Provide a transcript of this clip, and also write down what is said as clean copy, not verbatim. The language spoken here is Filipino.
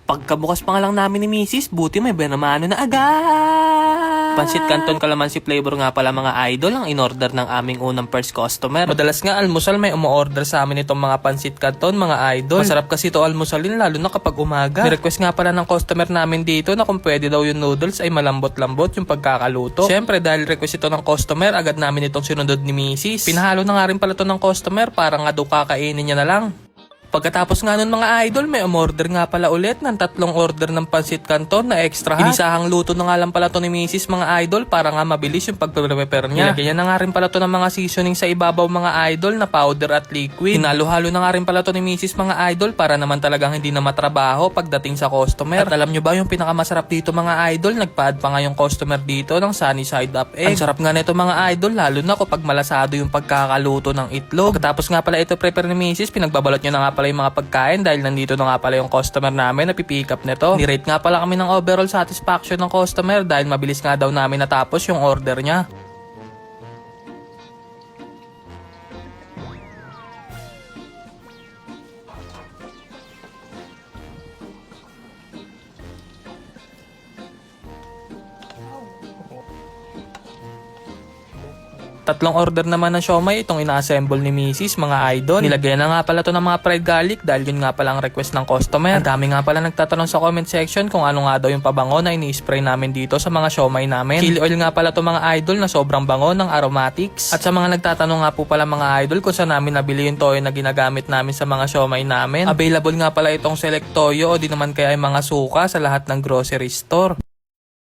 Pagkabukas pa nga lang namin ni Mrs. buti may benamano na agad. Pansit Canton Calamansi flavor nga pala mga idol ang in-order ng aming unang first customer. Madalas nga almusal may umu-order sa amin itong mga Pansit Canton mga idol. Masarap kasi ito almusalin lalo na kapag umaga. Ni-request nga pala ng customer namin dito na kung pwede daw yung noodles ay malambot-lambot yung pagkakaluto. Syempre dahil request ito ng customer, agad namin itong sinunod ni Mrs. Pinahalo na nga rin pala ito ng customer para nga daw kakainin niya na lang. Pagkatapos nga nun mga idol, may umorder nga pala ulit ng 3 order ng Pansit Canton na extra hot. Inisahang luto na nga lang pala to ni Mrs. mga idol para nga mabilis yung pag-prepare niya. Nilagyan niya na nga rin pala to ng mga seasoning sa ibabaw mga idol na powder at liquid. Hinalo-halo na nga rin pala to ni Mrs. mga idol para naman talagang hindi na matrabaho pagdating sa customer. At alam nyo ba yung pinakamasarap dito mga idol, nagpa-add pa nga yung customer dito ng sunny side up egg. Ang sarap nga nito mga idol lalo na kapag malasado yung pagkakaluto ng itlog. Pagkatapos nga pala ito prepare ni Mrs. pinagbabalot niya na nga pala yung mga pagkain dahil nandito na nga pala yung customer namin na pipick up nito. Ni-rate nga pala kami ng overall satisfaction ng customer dahil mabilis nga daw namin natapos yung order niya. Tatlong order naman ng siomay itong ina-assemble ni Mrs. mga idol. Nilagyan na nga pala to ng mga fried garlic dahil yun nga pala ang request ng customer. Ang dami nga pala nagtatanong sa comment section kung ano nga daw yung pabango na ini-spray namin dito sa mga siomay namin. Chili oil nga pala to mga idol na sobrang bango ng aromatics. At sa mga nagtatanong nga po pala mga idol kung saan namin nabili yung toyo na ginagamit namin sa mga siomay namin. Available nga pala itong select toyo o di naman kaya yung mga suka sa lahat ng grocery store.